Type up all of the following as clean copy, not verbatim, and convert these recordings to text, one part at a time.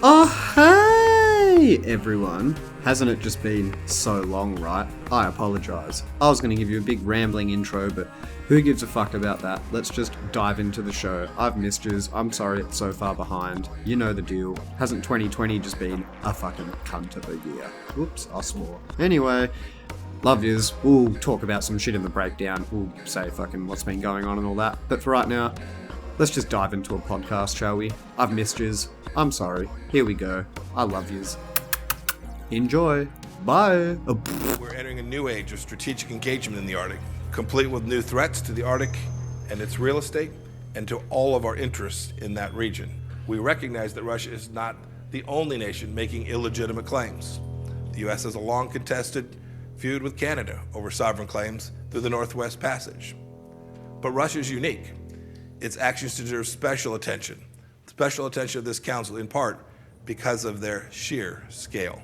Oh, hey everyone. Hasn't it just been so long, right? I apologise. I was going to give you a big rambling intro, but who gives a fuck about that? Let's just dive into the show. I've missed yous. I'm sorry it's so far behind. You know the deal. Hasn't 2020 just been a fucking cunt of a year? Oops, I swore. Anyway, love yous. We'll talk about some shit in the breakdown. We'll say fucking what's been going on and all that. But for right now, let's just dive into a podcast, shall we? I've missed yous. I'm sorry. Here we go. I love yous. Enjoy. Bye. We're entering a new age of strategic engagement in the Arctic, complete with new threats to the Arctic and its real estate and to all of our interests in that region. We recognize that Russia is not the only nation making illegitimate claims. The U.S. has a long contested feud with Canada over sovereign claims through the Northwest Passage. But Russia is unique. Its actions deserve special attention of this council, in part because of their sheer scale.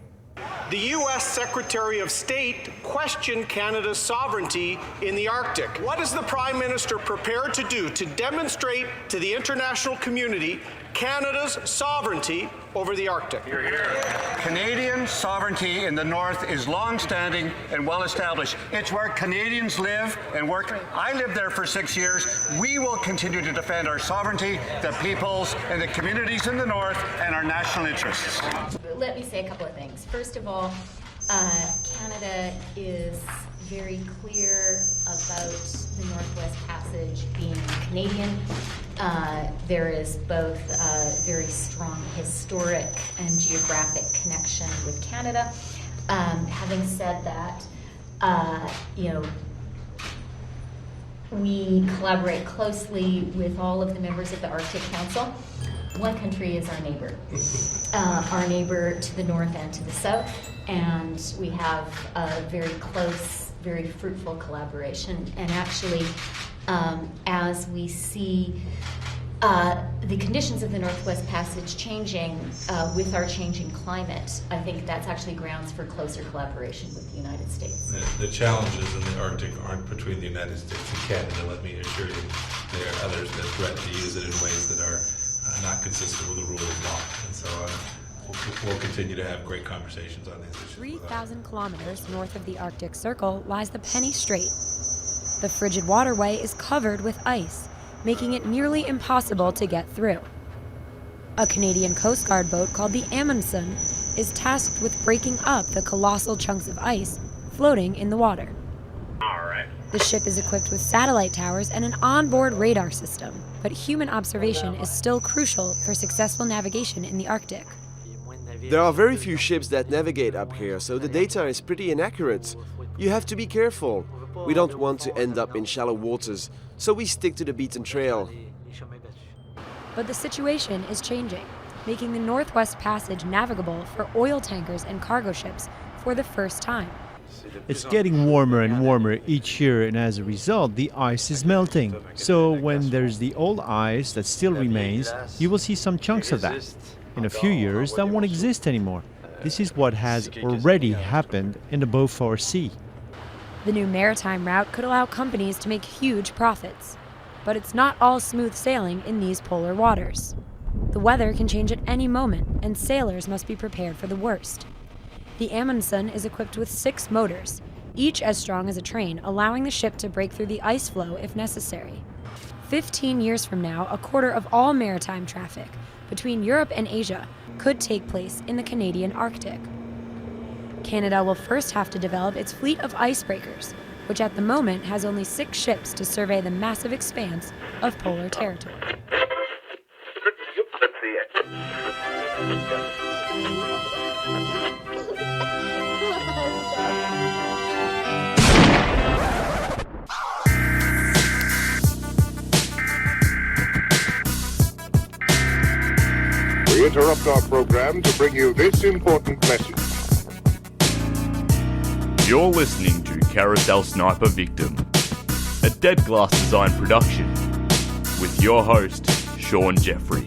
The U.S. Secretary of State questioned Canada's sovereignty in the Arctic. What is the Prime Minister prepared to do to demonstrate to the international community Canada's sovereignty over the Arctic? You're here. Canadian sovereignty in the North is long-standing and well-established. It's where Canadians live and work. I lived there for 6 years. We will continue to defend our sovereignty, the peoples and the communities in the North, and our national interests. Let me say a couple of things. First of all, Canada is very clear about the Northwest Passage being Canadian. There is both a very strong historic and geographic connection with Canada. Having said that, we collaborate closely with all of the members of the Arctic Council. One country is our neighbor to the north and to the south, and we have a very close, very fruitful collaboration. And actually, as we see the conditions of the Northwest Passage changing with our changing climate, I think that's actually grounds for closer collaboration with the United States. The challenges in the Arctic aren't between the United States and Canada, let me assure you. There are others that threaten to use it in ways that are not consistent with the rule of law. And so we'll continue to have great conversations on these issues. 3,000 kilometers north of the Arctic Circle lies the Penny Strait. The frigid waterway is covered with ice, making it nearly impossible to get through. A Canadian Coast Guard boat called the Amundsen is tasked with breaking up the colossal chunks of ice floating in the water. The ship is equipped with satellite towers and an onboard radar system, but human observation is still crucial for successful navigation in the Arctic. There are very few ships that navigate up here, so the data is pretty inaccurate. You have to be careful. We don't want to end up in shallow waters, so we stick to the beaten trail. But the situation is changing, making the Northwest Passage navigable for oil tankers and cargo ships for the first time. It's getting warmer and warmer each year, and as a result, the ice is melting. So when there's the old ice that still remains, you will see some chunks of that. In a few years, that won't exist anymore. This is what has already happened in the Beaufort Sea. The new maritime route could allow companies to make huge profits. But it's not all smooth sailing in these polar waters. The weather can change at any moment, and sailors must be prepared for the worst. The Amundsen is equipped with 6 motors, each as strong as a train, allowing the ship to break through the ice floe if necessary. 15 years from now, a quarter of all maritime traffic between Europe and Asia could take place in the Canadian Arctic. Canada will first have to develop its fleet of icebreakers, which at the moment has only 6 ships to survey the massive expanse of polar territory. We interrupt our program to bring you this important message. You're listening to Carousel Sniper Victim, a Dead Glass Design production, with your host, Sean Jeffrey.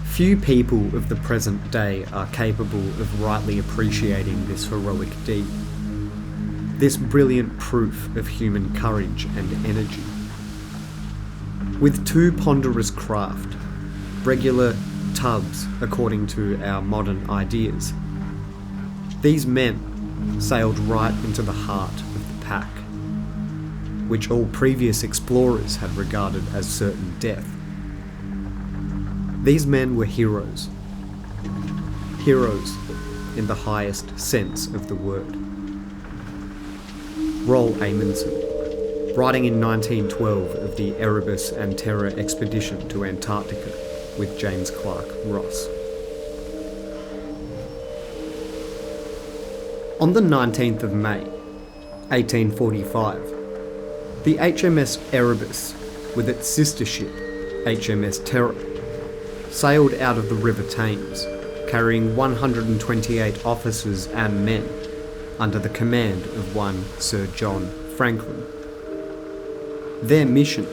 Few people of the present day are capable of rightly appreciating this heroic deed, this brilliant proof of human courage and energy. With two ponderous craft, regular tubs according to our modern ideas, these men sailed right into the heart of the pack, which all previous explorers had regarded as certain death. These men were heroes. Heroes in the highest sense of the word. Roald Amundsen, writing in 1912 of the Erebus and Terror expedition to Antarctica with James Clark Ross. On the 19th of May, 1845, the HMS Erebus, with its sister ship, HMS Terror, sailed out of the River Thames, carrying 128 officers and men under the command of one Sir John Franklin. Their mission: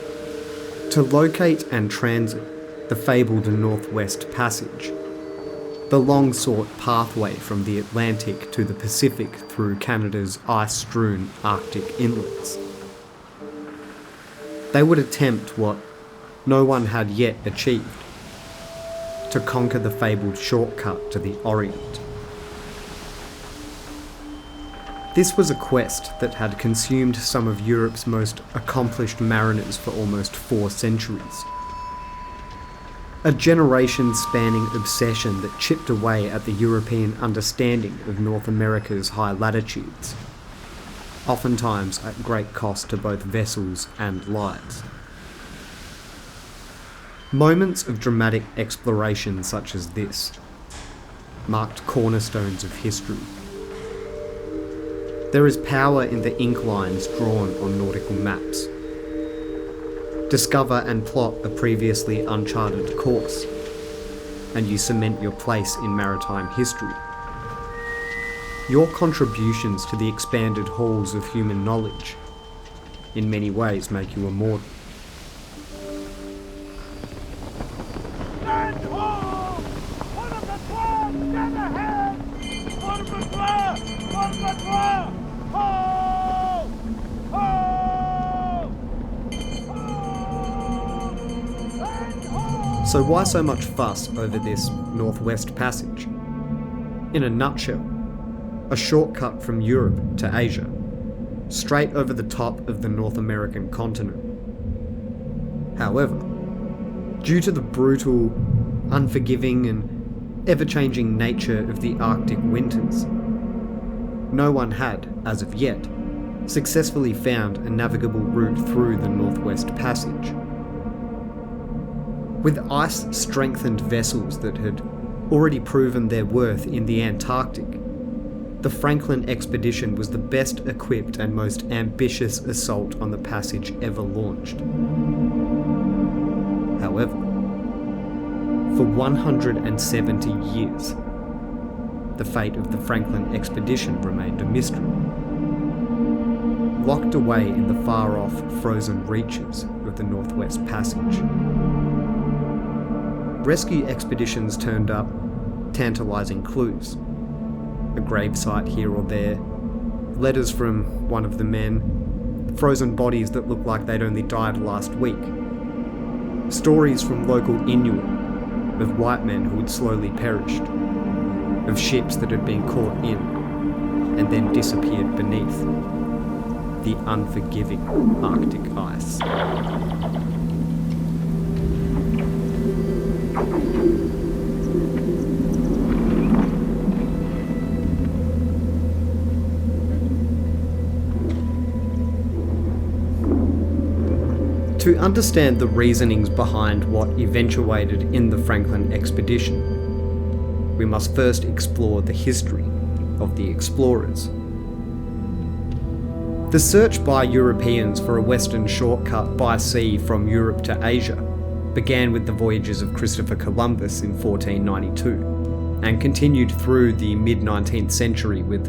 to locate and transit the fabled Northwest Passage, the long-sought pathway from the Atlantic to the Pacific through Canada's ice-strewn Arctic inlets. They would attempt what no one had yet achieved: to conquer the fabled shortcut to the Orient. This was a quest that had consumed some of Europe's most accomplished mariners for almost 4 centuries. A generation-spanning obsession that chipped away at the European understanding of North America's high latitudes, oftentimes at great cost to both vessels and lives. Moments of dramatic exploration such as this marked cornerstones of history. There is power in the ink lines drawn on nautical maps. Discover and plot a previously uncharted course, and you cement your place in maritime history. Your contributions to the expanded halls of human knowledge in many ways make you immortal. So why so much fuss over this Northwest Passage? In a nutshell, a shortcut from Europe to Asia, straight over the top of the North American continent. However, due to the brutal, unforgiving and ever-changing nature of the Arctic winters, no one had, as of yet, successfully found a navigable route through the Northwest Passage. With ice-strengthened vessels that had already proven their worth in the Antarctic, the Franklin expedition was the best equipped and most ambitious assault on the passage ever launched. However, for 170 years, the fate of the Franklin expedition remained a mystery. Locked away in the far-off frozen reaches of the Northwest Passage. Rescue expeditions turned up tantalising clues. A gravesite here or there, letters from one of the men, frozen bodies that looked like they'd only died last week. Stories from local Inuit of white men who had slowly perished, of ships that had been caught in and then disappeared beneath the unforgiving Arctic ice. To To understand the reasonings behind what eventuated in the Franklin expedition, we must first explore the history of the explorers. The search by Europeans for a western shortcut by sea from Europe to Asia began with the voyages of Christopher Columbus in 1492 and continued through the mid-19th century with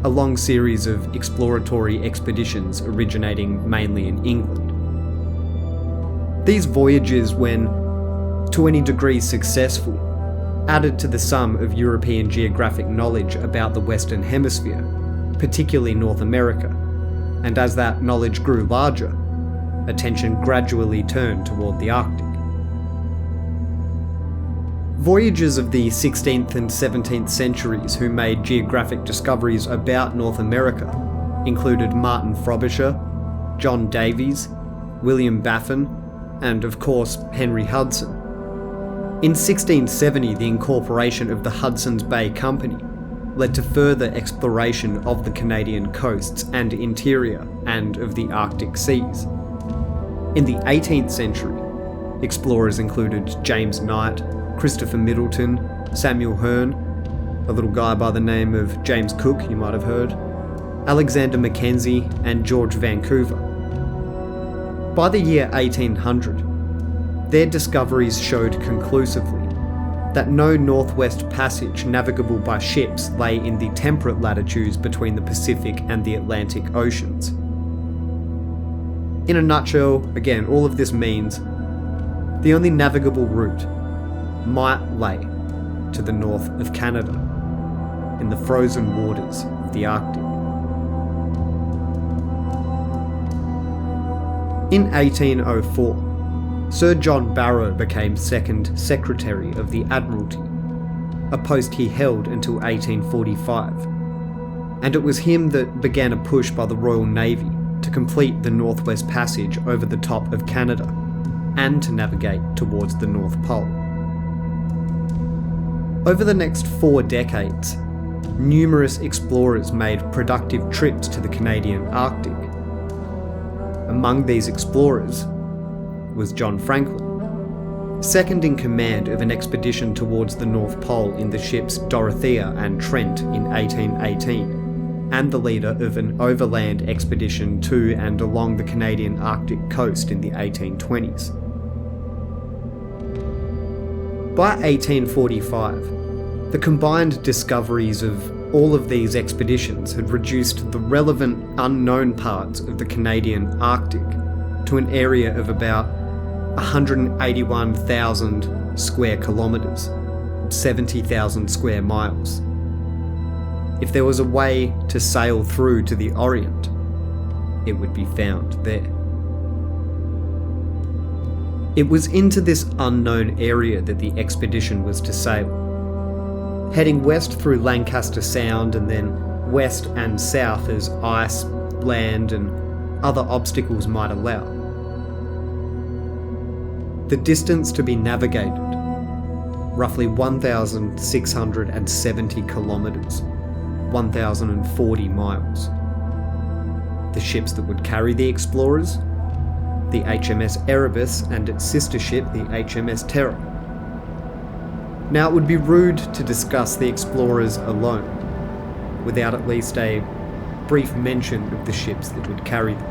a long series of exploratory expeditions originating mainly in England. These voyages, when to any degree successful, added to the sum of European geographic knowledge about the Western Hemisphere, particularly North America, and as that knowledge grew larger, attention gradually turned toward the Arctic. Voyagers of the 16th and 17th centuries who made geographic discoveries about North America included Martin Frobisher, John Davies, William Baffin, and of course Henry Hudson. In 1670, the incorporation of the Hudson's Bay Company led to further exploration of the Canadian coasts and interior and of the Arctic seas. In the 18th century, explorers included James Knight, Christopher Middleton, Samuel Hearne, a little guy by the name of James Cook, you might have heard, Alexander Mackenzie, and George Vancouver. By the year 1800, their discoveries showed conclusively that no Northwest Passage navigable by ships lay in the temperate latitudes between the Pacific and the Atlantic Oceans. In a nutshell, again, all of this means the only navigable route might lay to the north of Canada, in the frozen waters of the Arctic. In 1804, Sir John Barrow became second Secretary of the Admiralty, a post he held until 1845, and it was him that began a push by the Royal Navy to complete the Northwest Passage over the top of Canada and to navigate towards the North Pole. Over the next 4 decades, numerous explorers made productive trips to the Canadian Arctic. Among these explorers was John Franklin, second in command of an expedition towards the North Pole in the ships Dorothea and Trent in 1818, and the leader of an overland expedition to and along the Canadian Arctic coast in the 1820s. By 1845, the combined discoveries of all of these expeditions had reduced the relevant unknown parts of the Canadian Arctic to an area of about 181,000 square kilometres, 70,000 square miles. If there was a way to sail through to the Orient, it would be found there. It was into this unknown area that the expedition was to sail, heading west through Lancaster Sound and then west and south as ice, land, and other obstacles might allow. The distance to be navigated, roughly 1,670 kilometres, 1,040 miles. The ships that would carry the explorers, the HMS Erebus and its sister ship, the HMS Terror. Now, it would be rude to discuss the explorers alone, without at least a brief mention of the ships that would carry them.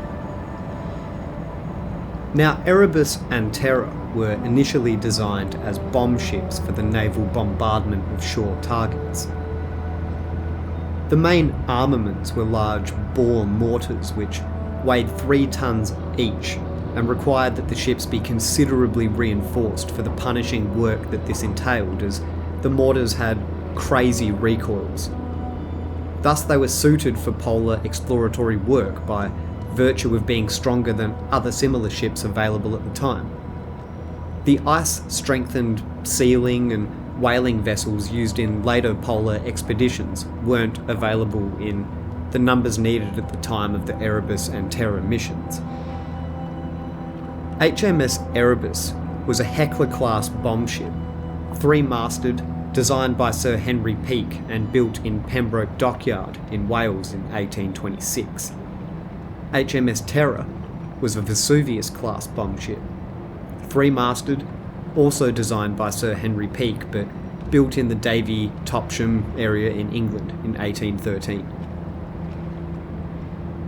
Now, Erebus and Terror were initially designed as bomb ships for the naval bombardment of shore targets. The main armaments were large bore mortars which weighed 3 tons each and required that the ships be considerably reinforced for the punishing work that this entailed, as the mortars had crazy recoils. Thus they were suited for polar exploratory work by virtue of being stronger than other similar ships available at the time. The ice-strengthened sealing and whaling vessels used in later polar expeditions weren't available in the numbers needed at the time of the Erebus and Terror missions. HMS Erebus was a Heckler-class bomb ship, 3-masted, designed by Sir Henry Peake and built in Pembroke Dockyard in Wales in 1826. HMS Terror was a Vesuvius-class bomb ship. Three-masted, also designed by Sir Henry Peake, but built in the Davy Topsham area in England in 1813.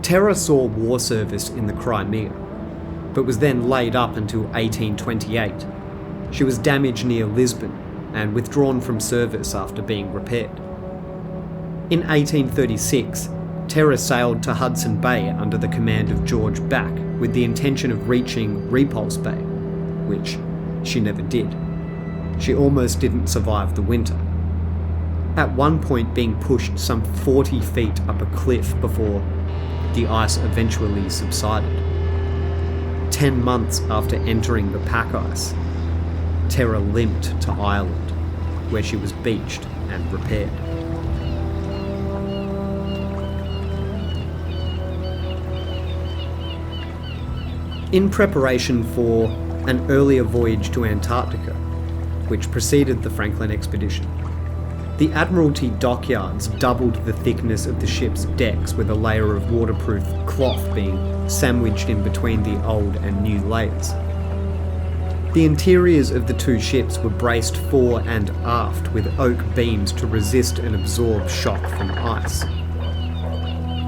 Terror saw war service in the Crimea, but was then laid up until 1828. She was damaged near Lisbon and withdrawn from service after being repaired. In 1836, Terror sailed to Hudson Bay under the command of George Back with the intention of reaching Repulse Bay, which she never did. She almost didn't survive the winter, at one point being pushed some 40 feet up a cliff before the ice eventually subsided. 10 months after entering the pack ice, Terror limped to Ireland, where she was beached and repaired. In preparation for an earlier voyage to Antarctica, which preceded the Franklin expedition, the Admiralty dockyards doubled the thickness of the ship's decks with a layer of waterproof cloth being sandwiched in between the old and new layers. The interiors of the two ships were braced fore and aft with oak beams to resist and absorb shock from ice.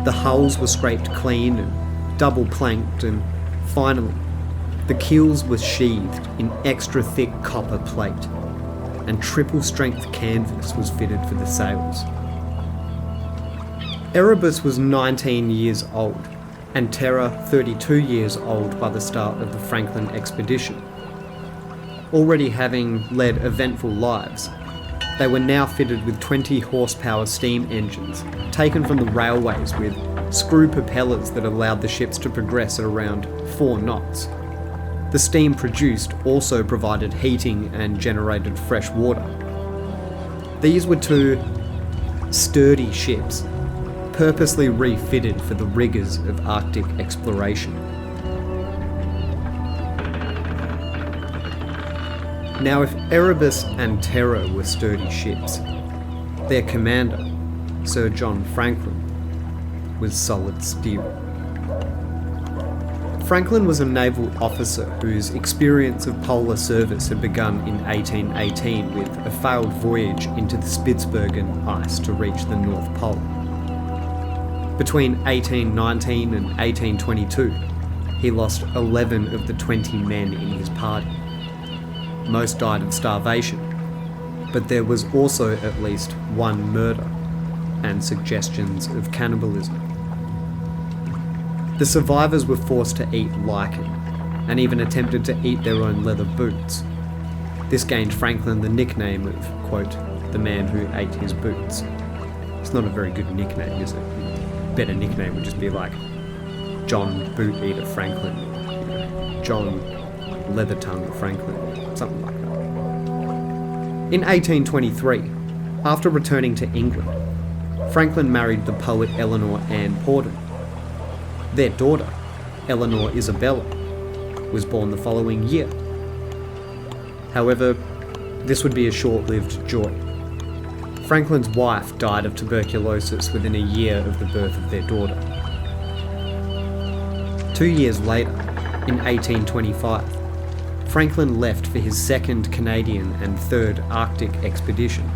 The hulls were scraped clean and double planked, and finally, the keels were sheathed in extra thick copper plate, and triple-strength canvas was fitted for the sails. Erebus was 19 years old, and Terror 32 years old by the start of the Franklin expedition. Already having led eventful lives, they were now fitted with 20 horsepower steam engines, taken from the railways with screw propellers that allowed the ships to progress at around 4 knots. The steam produced also provided heating and generated fresh water. These were two sturdy ships, purposely refitted for the rigours of Arctic exploration. Now, if Erebus and Terror were sturdy ships, their commander, Sir John Franklin, was solid steel. Franklin was a naval officer whose experience of polar service had begun in 1818 with a failed voyage into the Spitsbergen ice to reach the North Pole. Between 1819 and 1822, he lost 11 of the 20 men in his party. Most died of starvation, but there was also at least one murder and suggestions of cannibalism. The survivors were forced to eat lichen, and even attempted to eat their own leather boots. This gained Franklin the nickname of, quote, the man who ate his boots. It's not a very good nickname, is it? Better nickname would just be like John Boot Eater Franklin, John Leather Tongue Franklin, something like that. In 1823, after returning to England, Franklin married the poet Eleanor Ann Porden. Their daughter, Eleanor Isabella, was born the following year. However, this would be a short-lived joy. Franklin's wife died of tuberculosis within a year of the birth of their daughter. 2 years later, in 1825, Franklin left for his second Canadian and third Arctic expedition,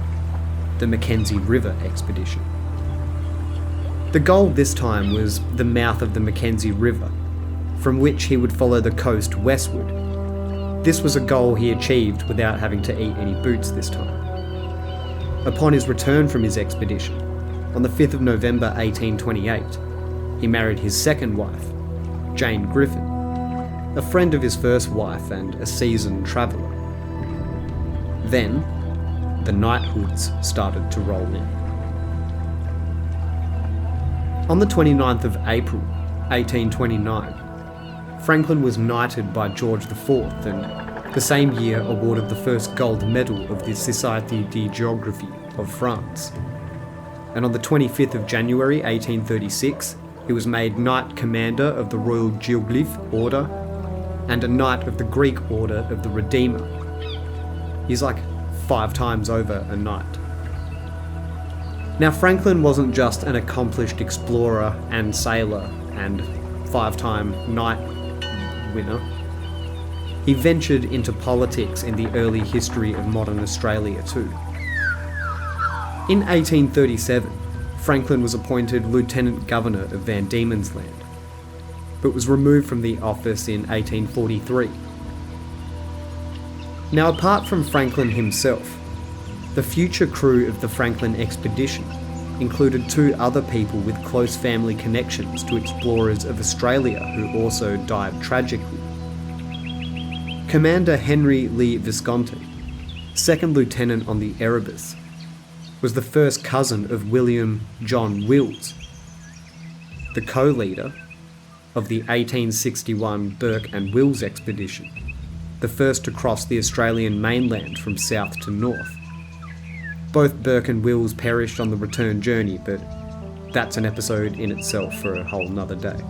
the Mackenzie River expedition. The goal this time was the mouth of the Mackenzie River, from which he would follow the coast westward. This was a goal he achieved without having to eat any boots this time. Upon his return from his expedition, on the 5th of November 1828, he married his second wife, Jane Griffin, a friend of his first wife and a seasoned traveller. Then, the knighthoods started to roll in. On the 29th of April, 1829, Franklin was knighted by George IV and the same year awarded the first gold medal of the Société de Géographie of France. And on the 25th of January 1836, he was made Knight Commander of the Royal Geoglyph Order and a Knight of the Greek Order of the Redeemer. He's like 5 times over a knight. Now, Franklin wasn't just an accomplished explorer and sailor and 5-time knight winner. He ventured into politics in the early history of modern Australia too. In 1837, Franklin was appointed Lieutenant Governor of Van Diemen's Land, but was removed from the office in 1843. Now, apart from Franklin himself, the future crew of the Franklin expedition included 2 other people with close family connections to explorers of Australia who also died tragically. Commander Henry Lee Visconti, second lieutenant on the Erebus, was the first cousin of William John Wills, the co-leader of the 1861 Burke and Wills expedition, the first to cross the Australian mainland from south to north. Both Burke and Wills perished on the return journey, but that's an episode in itself for a whole nother day.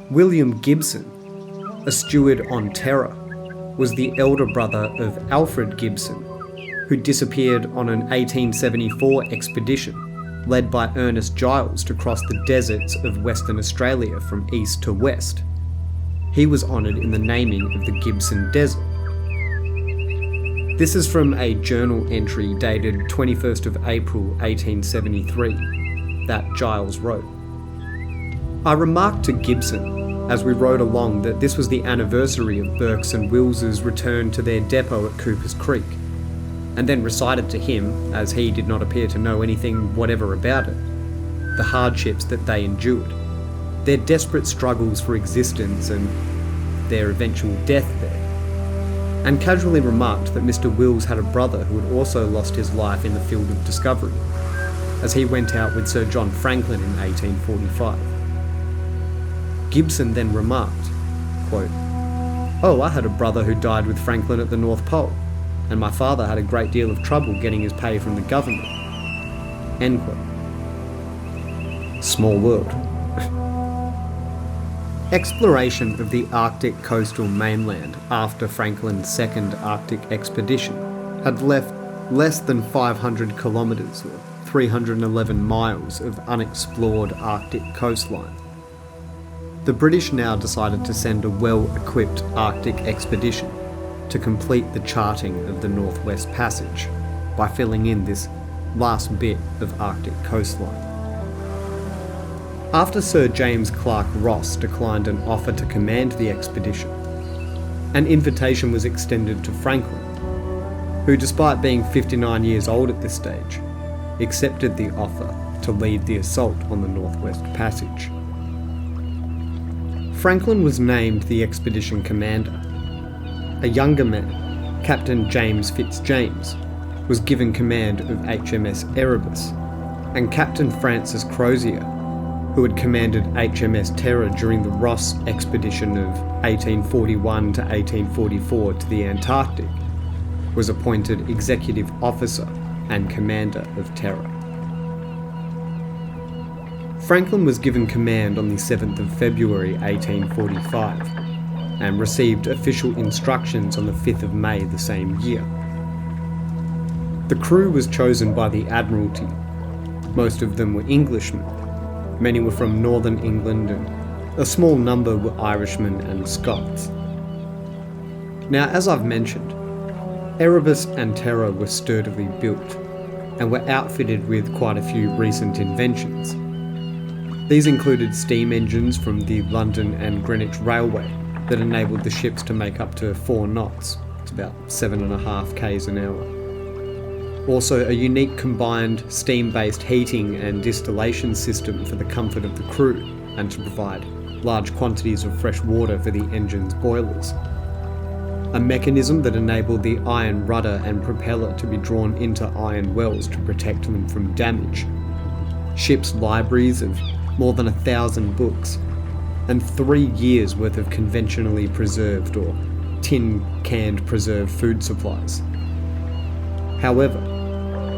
William Gibson, a steward on Terror, was the elder brother of Alfred Gibson, who disappeared on an 1874 expedition led by Ernest Giles to cross the deserts of Western Australia from east to west. He was honoured in the naming of the Gibson Desert. This is from a journal entry dated 21st of April 1873 that Giles wrote. I remarked to Gibson as we rode along that this was the anniversary of Burke's and Wills's return to their depot at Cooper's Creek, and then recited to him, as he did not appear to know anything whatever about it, the hardships that they endured, their desperate struggles for existence and their eventual death there, and casually remarked that Mr. Wills had a brother who had also lost his life in the field of discovery, as he went out with Sir John Franklin in 1845. Gibson then remarked, quote, "Oh, I had a brother who died with Franklin at the North Pole, and my father had a great deal of trouble getting his pay from the government." End quote. Small world. Exploration of the Arctic coastal mainland after Franklin's second Arctic expedition had left less than 500 kilometres or 311 miles of unexplored Arctic coastline. The British now decided to send a well-equipped Arctic expedition to complete the charting of the Northwest Passage by filling in this last bit of Arctic coastline. After Sir James Clark Ross declined an offer to command the expedition, an invitation was extended to Franklin, who, despite being 59 years old at this stage, accepted the offer to lead the assault on the Northwest Passage. Franklin was named the expedition commander. A younger man, Captain James Fitzjames, was given command of HMS Erebus, and Captain Francis Crozier, who had commanded HMS Terror during the Ross expedition of 1841 to 1844 to the Antarctic, was appointed executive officer and commander of Terror. Franklin was given command on the 7th of February 1845 and received official instructions on the 5th of May the same year. The crew was chosen by the Admiralty. Most of them were Englishmen. Many were from northern England and a small number were Irishmen and Scots. Now, as I've mentioned, Erebus and Terror were sturdily built and were outfitted with quite a few recent inventions. These included steam engines from the London and Greenwich Railway that enabled the ships to make up to 4 knots. It's about 7.5 k's an hour. Also, a unique combined steam-based heating and distillation system for the comfort of the crew and to provide large quantities of fresh water for the engine's boilers. A mechanism that enabled the iron rudder and propeller to be drawn into iron wells to protect them from damage. Ships' libraries of more than 1,000 books, and 3 years' worth of conventionally preserved or tin-canned preserved food supplies. However,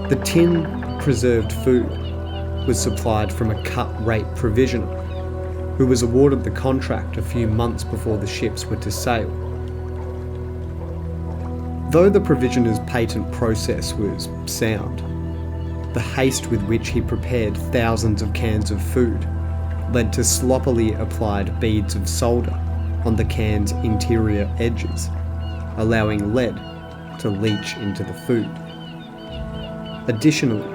the tin preserved food was supplied from a cut-rate provisioner who was awarded the contract a few months before the ships were to sail. Though the provisioner's patent process was sound, the haste with which he prepared thousands of cans of food led to sloppily applied beads of solder on the can's interior edges, allowing lead to leach into the food. Additionally,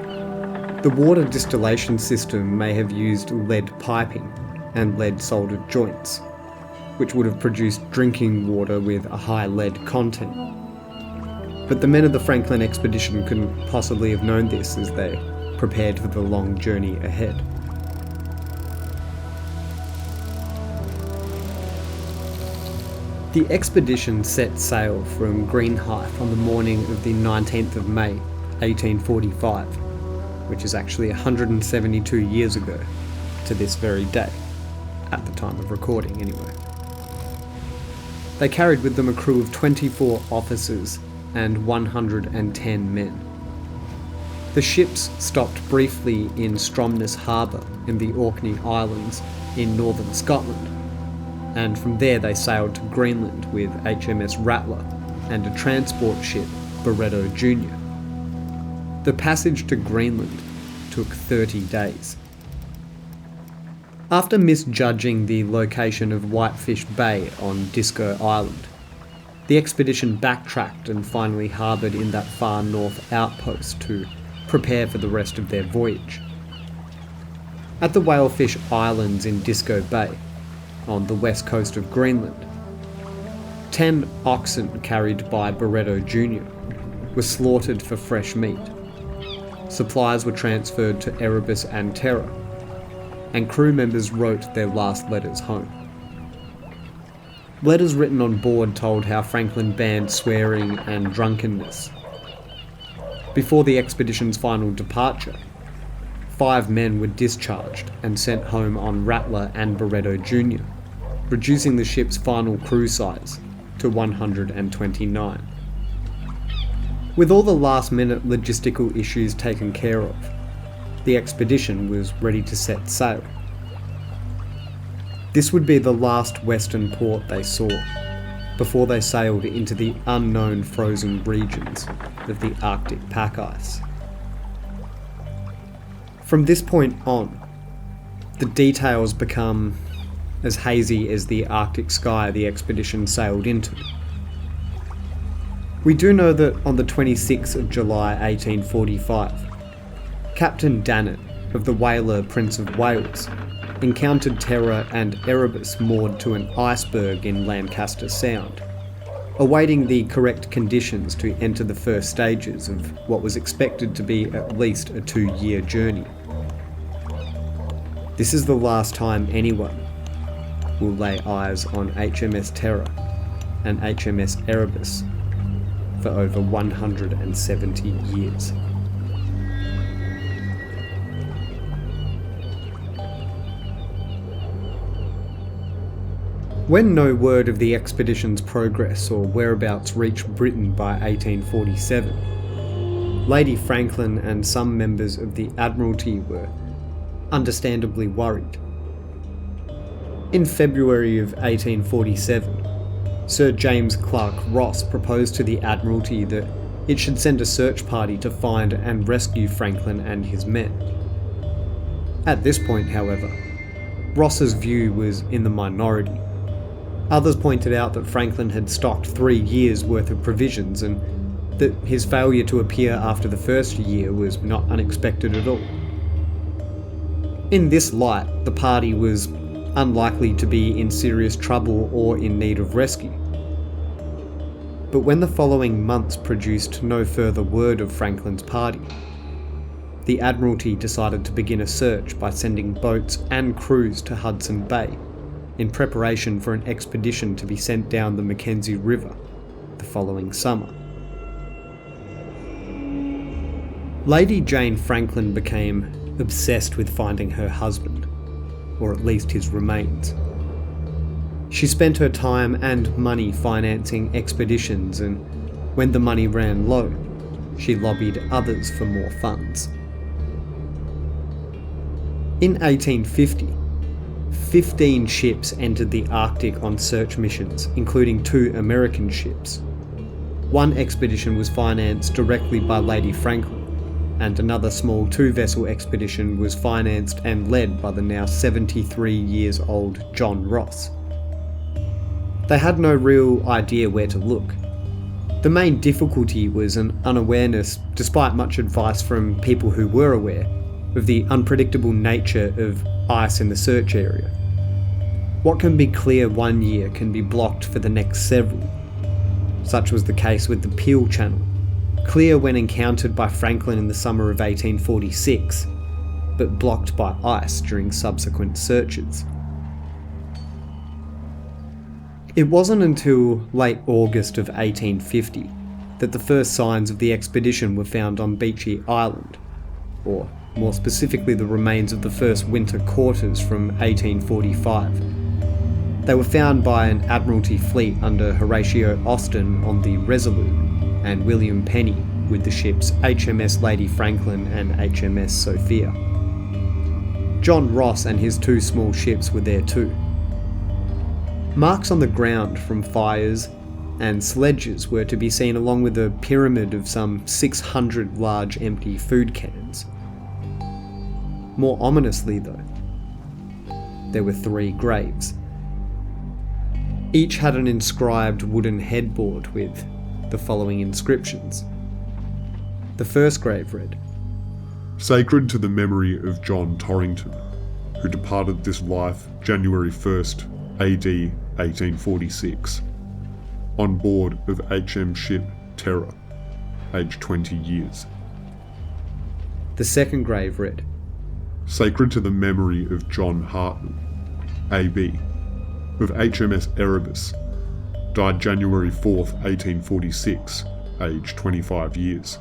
the water distillation system may have used lead piping and lead soldered joints, which would have produced drinking water with a high lead content. But the men of the Franklin expedition couldn't possibly have known this as they prepared for the long journey ahead. The expedition set sail from Greenhithe on the morning of the 19th of May, 1845, which is actually 172 years ago to this very day, at the time of recording anyway. They carried with them a crew of 24 officers and 110 men. The ships stopped briefly in Stromness Harbour in the Orkney Islands in northern Scotland, and from there they sailed to Greenland with HMS Rattler and a transport ship, Barretto Jr. The passage to Greenland took 30 days. After misjudging the location of Whitefish Bay on Disco Island, the expedition backtracked and finally harboured in that far north outpost to prepare for the rest of their voyage. At the Whalefish Islands in Disco Bay, on the west coast of Greenland, 10 oxen carried by Barretto Jr. were slaughtered for fresh meat. Supplies were transferred to Erebus and Terror, and crew members wrote their last letters home. Letters written on board told how Franklin banned swearing and drunkenness. Before the expedition's final departure, 5 men were discharged and sent home on Rattler and Barretto Jr., reducing the ship's final crew size to 129. With all the last-minute logistical issues taken care of, the expedition was ready to set sail. This would be the last western port they saw, before they sailed into the unknown frozen regions of the Arctic pack ice. From this point on, the details become as hazy as the Arctic sky the expedition sailed into. We do know that on the 26th of July 1845, Captain Dannon of the whaler Prince of Wales encountered Terror and Erebus moored to an iceberg in Lancaster Sound, awaiting the correct conditions to enter the first stages of what was expected to be at least a 2-year journey. This is the last time anyone will lay eyes on HMS Terror and HMS Erebus for over 170 years. When no word of the expedition's progress or whereabouts reached Britain by 1847, Lady Franklin and some members of the Admiralty were understandably worried. In February of 1847, Sir James Clark Ross proposed to the Admiralty that it should send a search party to find and rescue Franklin and his men. At this point, however, Ross's view was in the minority. Others pointed out that Franklin had stocked 3 years' worth of provisions and that his failure to appear after the first year was not unexpected at all. In this light, the party was unlikely to be in serious trouble or in need of rescue. But when the following months produced no further word of Franklin's party, the Admiralty decided to begin a search by sending boats and crews to Hudson Bay in preparation for an expedition to be sent down the Mackenzie River the following summer. Lady Jane Franklin became obsessed with finding her husband, or at least his remains. She spent her time and money financing expeditions, and when the money ran low, she lobbied others for more funds. In 1850, 15 ships entered the Arctic on search missions, including 2 American ships. One expedition was financed directly by Lady Franklin, and another small 2-vessel expedition was financed and led by the now 73 years old John Ross. They had no real idea where to look. The main difficulty was an unawareness, despite much advice from people who were aware, of the unpredictable nature of ice in the search area. What can be clear one year can be blocked for the next several. Such was the case with the Peel Channel, clear when encountered by Franklin in the summer of 1846, but blocked by ice during subsequent searches. It wasn't until late August of 1850 that the first signs of the expedition were found on Beechey Island, or more specifically the remains of the first winter quarters from 1845. They were found by an Admiralty fleet under Horatio Austin on the Resolute, and William Penny with the ships HMS Lady Franklin and HMS Sophia. John Ross and his 2 small ships were there too. Marks on the ground from fires and sledges were to be seen along with a pyramid of some 600 large empty food cans. More ominously though, there were 3 graves. Each had an inscribed wooden headboard with the following inscriptions. The first grave read, "Sacred to the memory of John Torrington, who departed this life January 1st, AD 1846, on board of HM ship Terror, aged 20 years. The second grave read, Sacred to the memory of John Hartman, AB, of HMS Erebus, died January 4th, 1846, aged 25 years.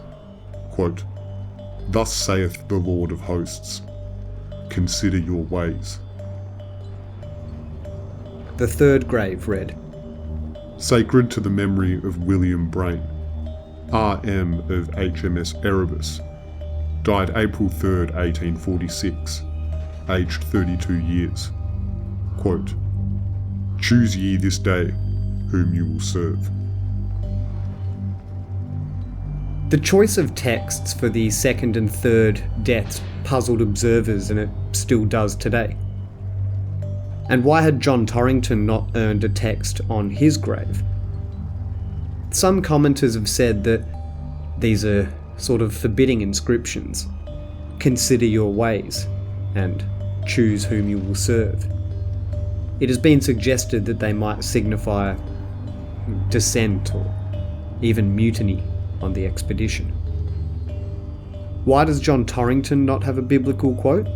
Quote, Thus saith the Lord of Hosts, consider your ways. The third grave read, Sacred to the memory of William Brain, RM of HMS Erebus, died April 3rd, 1846, aged 32 years. Quote, Choose ye this day whom you will serve. The choice of texts for the second and third deaths puzzled observers, and it still does today. And why had John Torrington not earned a text on his grave? Some commenters have said that these are sort of forbidding inscriptions. Consider your ways, and choose whom you will serve. It has been suggested that they might signify dissent or even mutiny on the expedition. Why does John Torrington not have a biblical quote?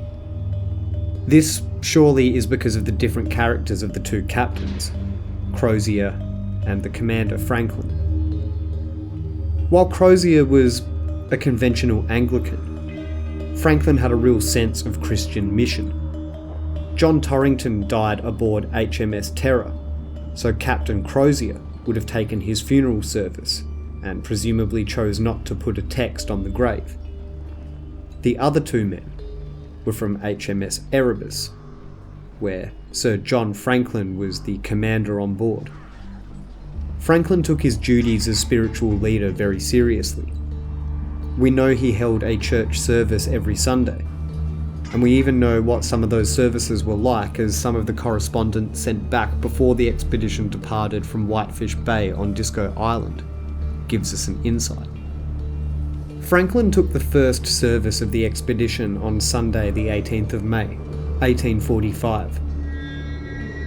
This surely is because of the different characters of the 2 captains, Crozier and the commander Franklin. While Crozier was a conventional Anglican, Franklin had a real sense of Christian mission. John Torrington died aboard HMS Terror, so Captain Crozier would have taken his funeral service and presumably chose not to put a text on the grave. The other 2 men were from HMS Erebus, where Sir John Franklin was the commander on board. Franklin took his duties as spiritual leader very seriously. We know he held a church service every Sunday, and we even know what some of those services were like, as some of the correspondence sent back before the expedition departed from Whitefish Bay on Disco Island gives us an insight. Franklin took the first service of the expedition on Sunday the 18th of May, 1845.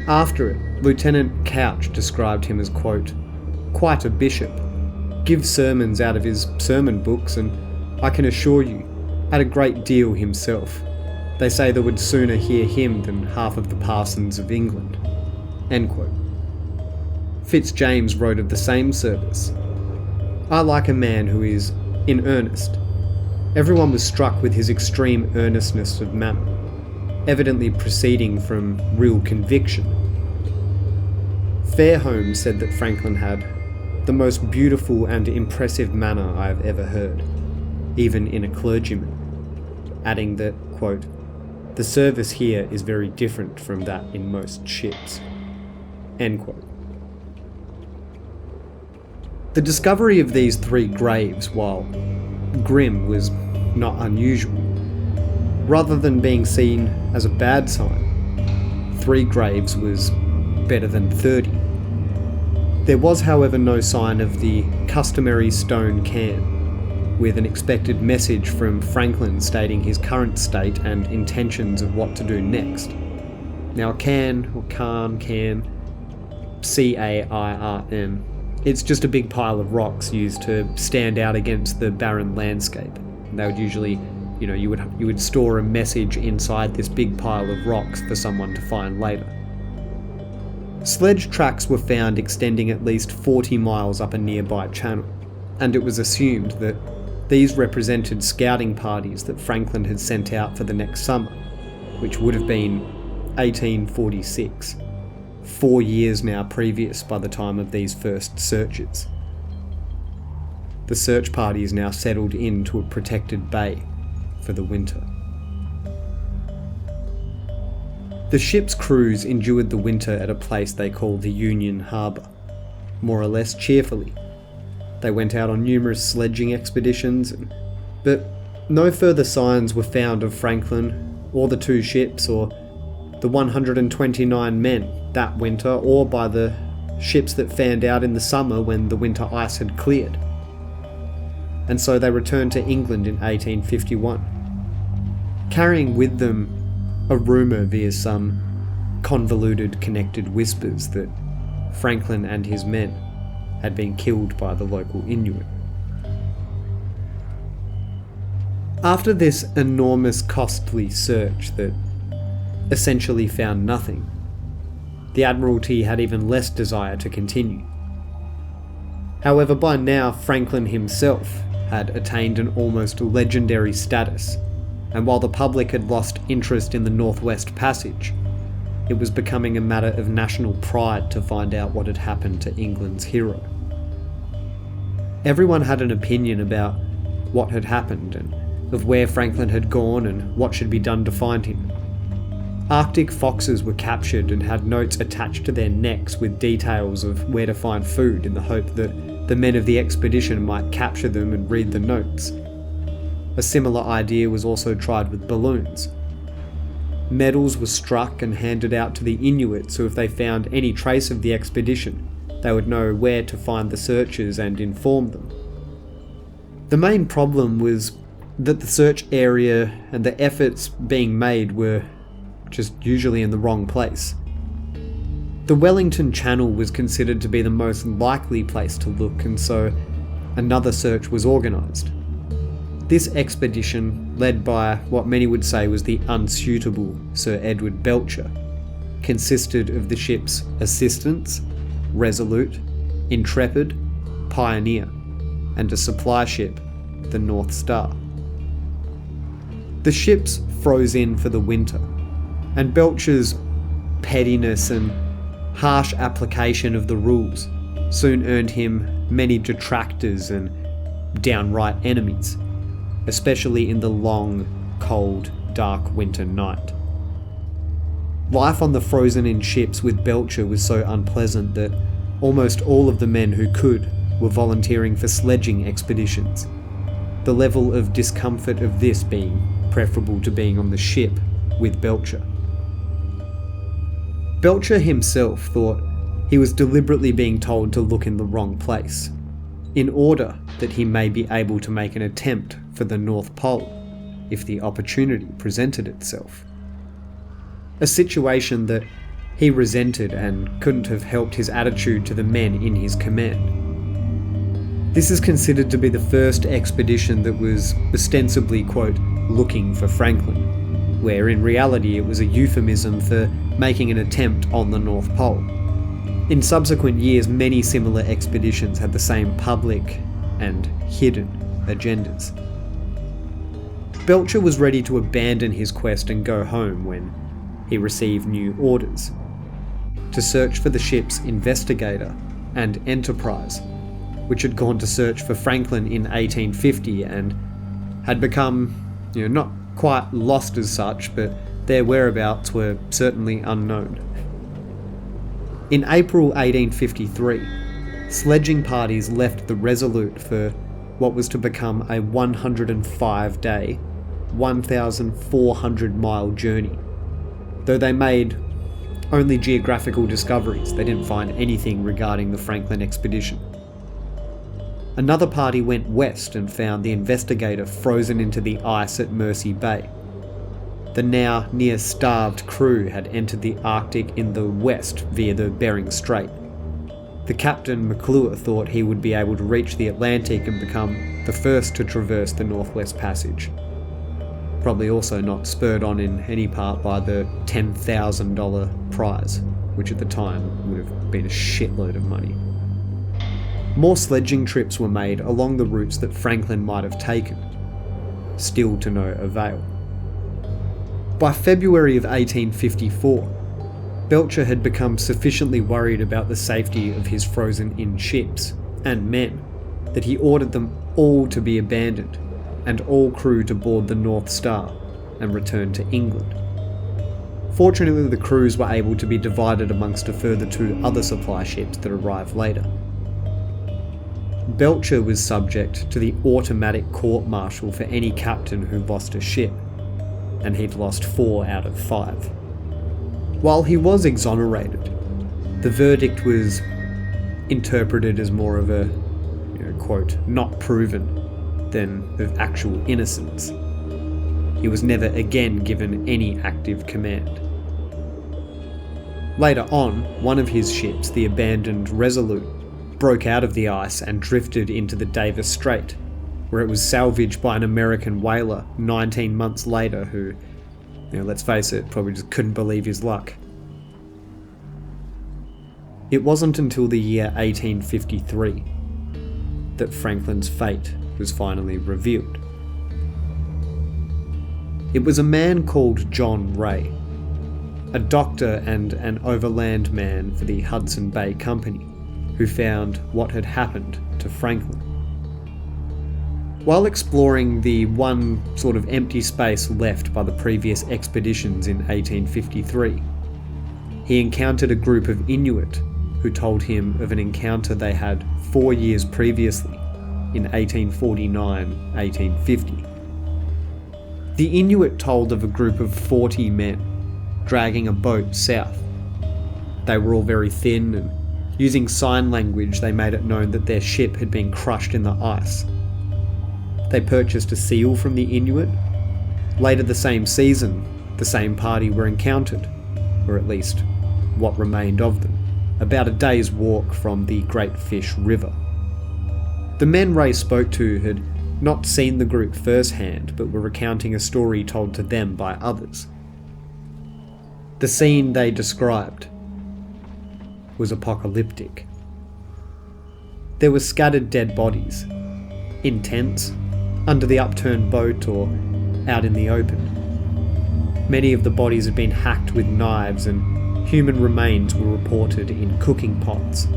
After it, Lieutenant Couch described him as, quote, quite a bishop, gives sermons out of his sermon books, and I can assure you, had a great deal himself. They say they would sooner hear him than half of the parsons of England. End quote. Fitzjames wrote of the same service, I like a man who is in earnest. Everyone was struck with his extreme earnestness of manner, evidently proceeding from real conviction. Fairholme said that Franklin had the most beautiful and impressive manner I have ever heard, even in a clergyman, adding that, quote, the service here is very different from that in most ships. End quote. The discovery of these 3 graves, while grim, was not unusual. Rather than being seen as a bad sign, 3 graves was better than 30. There was, however, no sign of the customary stone cairn, with an expected message from Franklin stating his current state and intentions of what to do next. Now, cairn, or cairn, C-A-I-R-N, it's just a big pile of rocks used to stand out against the barren landscape. They would usually, you would store a message inside this big pile of rocks for someone to find later. Sledge tracks were found extending at least 40 miles up a nearby channel, and it was assumed that these represented scouting parties that Franklin had sent out for the next summer, which would have been 1846, 4 years now previous by the time of these first searches. The search parties now settled into a protected bay for the winter. The ship's crews endured the winter at a place they called the Union Harbour, more or less cheerfully. They went out on numerous sledging expeditions, but no further signs were found of Franklin, or the 2 ships, or the 129 men that winter, or by the ships that fanned out in the summer when the winter ice had cleared. And so they returned to England in 1851, carrying with them a rumour via some convoluted connected whispers that Franklin and his men had been killed by the local Inuit. After this enormous costly search that essentially found nothing, the Admiralty had even less desire to continue. However, by now Franklin himself had attained an almost legendary status, and while the public had lost interest in the Northwest Passage, it was becoming a matter of national pride to find out what had happened to England's hero. Everyone had an opinion about what had happened and of where Franklin had gone and what should be done to find him. Arctic foxes were captured and had notes attached to their necks with details of where to find food in the hope that the men of the expedition might capture them and read the notes. A similar idea was also tried with balloons. Medals were struck and handed out to the Inuit, so if they found any trace of the expedition, they would know where to find the searchers and inform them. The main problem was that the search area and the efforts being made were just usually in the wrong place. The Wellington Channel was considered to be the most likely place to look, and so another search was organised. This expedition, led by what many would say was the unsuitable Sir Edward Belcher, consisted of the ships Assistance, Resolute, Intrepid, Pioneer, and a supply ship, the North Star. The ships froze in for the winter, and Belcher's pettiness and harsh application of the rules soon earned him many detractors and downright enemies, especially in the long, cold, dark winter night. Life on the frozen-in ships with Belcher was so unpleasant that almost all of the men who could were volunteering for sledging expeditions, the level of discomfort of this being preferable to being on the ship with Belcher. Belcher himself thought he was deliberately being told to look in the wrong place, in order that he may be able to make an attempt for the North Pole if the opportunity presented itself. A situation that he resented and couldn't have helped his attitude to the men in his command. This is considered to be the first expedition that was ostensibly, quote, looking for Franklin, where in reality it was a euphemism for making an attempt on the North Pole. In subsequent years, many similar expeditions had the same public and hidden agendas. Belcher was ready to abandon his quest and go home when he received new orders to search for the ships Investigator and Enterprise, which had gone to search for Franklin in 1850 and had become, not quite lost as such, but their whereabouts were certainly unknown. In April 1853, sledging parties left the Resolute for what was to become a 105-day, 1,400-mile journey. Though they made only geographical discoveries, they didn't find anything regarding the Franklin expedition. Another party went west and found the Investigator frozen into the ice at Mercy Bay. The now near-starved crew had entered the Arctic in the west via the Bering Strait. The captain, McClure, thought he would be able to reach the Atlantic and become the first to traverse the Northwest Passage. Probably also not spurred on in any part by the $10,000 prize, which at the time would have been a shitload of money. More sledging trips were made along the routes that Franklin might have taken, still to no avail. By February of 1854, Belcher had become sufficiently worried about the safety of his frozen-in ships and men that he ordered them all to be abandoned and all crew to board the North Star and return to England. Fortunately, the crews were able to be divided amongst a further 2 other supply ships that arrived later. Belcher was subject to the automatic court-martial for any captain who lost a ship, and he'd lost 4 out of 5. While he was exonerated, the verdict was interpreted as more of a, quote, not proven than of actual innocence. He was never again given any active command. Later on, one of his ships, the abandoned Resolute, broke out of the ice and drifted into the Davis Strait, where it was salvaged by an American whaler 19 months later who, let's face it, probably just couldn't believe his luck. It wasn't until the year 1853 that Franklin's fate was finally revealed. It was a man called John Ray, a doctor and an overland man for the Hudson Bay Company, who found what had happened to Franklin. While exploring the one sort of empty space left by the previous expeditions in 1853, he encountered a group of Inuit who told him of an encounter they had 4 years previously, in 1849-1850. The Inuit told of a group of 40 men dragging a boat south. They were all very thin, and using sign language they made it known that their ship had been crushed in the ice. They purchased a seal from the Inuit. Later the same season, the same party were encountered, or at least what remained of them, about a day's walk from the Great Fish River. The men Ray spoke to had not seen the group firsthand, but were recounting a story told to them by others. The scene they described was apocalyptic. There were scattered dead bodies, in tents, under the upturned boat, or out in the open. Many of the bodies had been hacked with knives, and human remains were reported in cooking pots.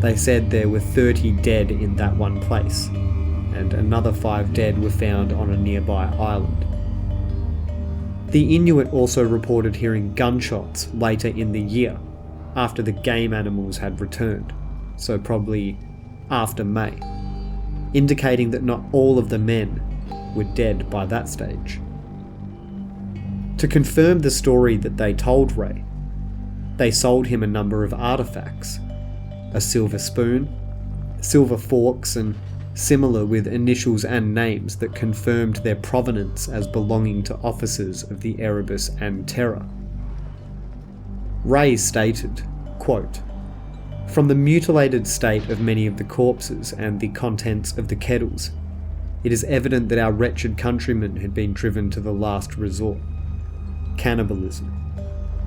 They said there were 30 dead in that one place, and another 5 dead were found on a nearby island. The Inuit also reported hearing gunshots later in the year, after the game animals had returned, so probably after May, indicating that not all of the men were dead by that stage. To confirm the story that they told Ray, they sold him a number of artifacts, a silver spoon, silver forks, and similar with initials and names that confirmed their provenance as belonging to officers of the Erebus and Terror. Ray stated, quote, "From the mutilated state of many of the corpses and the contents of the kettles, it is evident that our wretched countrymen had been driven to the last resort, cannibalism,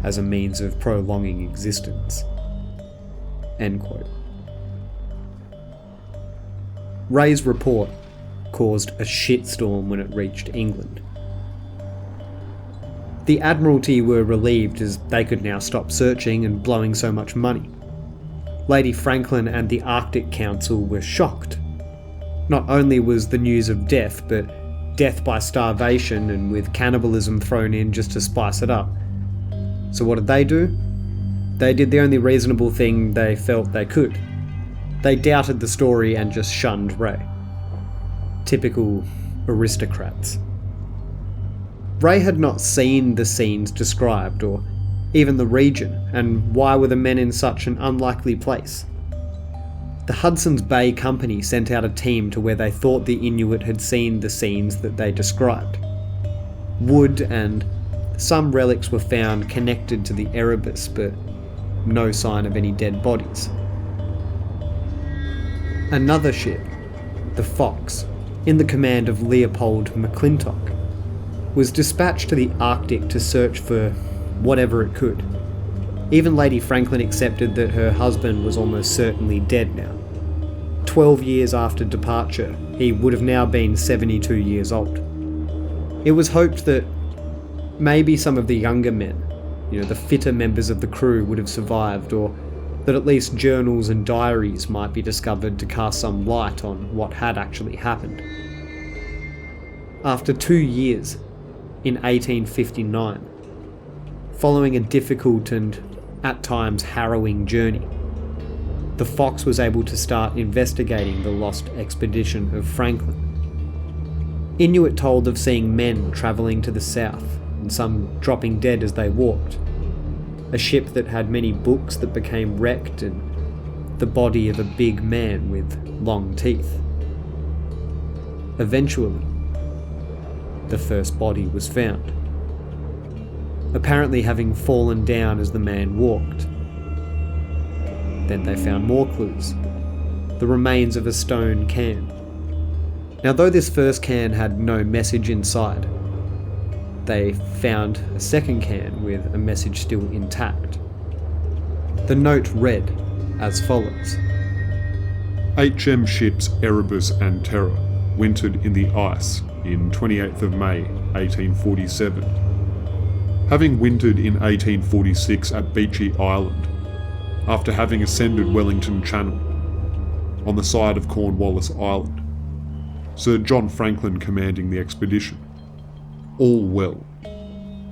as a means of prolonging existence." End quote. Ray's report caused a shitstorm when it reached England. The Admiralty were relieved as they could now stop searching and blowing so much money. Lady Franklin and the Arctic Council were shocked. Not only was the news of death, but death by starvation and with cannibalism thrown in just to spice it up. So what did they do? They did the only reasonable thing they felt they could. They doubted the story and just shunned Ray. typical aristocrats. Ray had not seen the scenes described, or even the region, and why were the men in such an unlikely place? The Hudson's Bay Company sent out a team to where they thought the Inuit had seen the scenes that they described. Wood and some relics were found connected to the Erebus, but no sign of any dead bodies. Another ship, the Fox, in the command of Leopold McClintock, was dispatched to the Arctic to search for whatever it could. Even Lady Franklin accepted that her husband was almost certainly dead now. 12 years after departure, he would have now been 72 years old. It was hoped that maybe some of the younger men, the fitter members of the crew, would have survived, or that at least journals and diaries might be discovered to cast some light on what had actually happened. After 2 years, in 1859, following a difficult and at times harrowing journey, the Fox was able to start investigating the lost expedition of Franklin. Inuit told of seeing men travelling to the south, and some dropping dead as they walked. A ship that had many books that became wrecked, and the body of a big man with long teeth. Eventually, the first body was found, apparently having fallen down as the man walked. Then they found more clues, the remains of a stone can. Now, though this first can had no message inside, they found a second can with a message still intact. The note read as follows: HM ships Erebus and Terror wintered in the ice in 28th of May 1847. Having wintered in 1846 at Beechey Island, after having ascended Wellington Channel, on the side of Cornwallis Island, Sir John Franklin commanding the expedition. All well.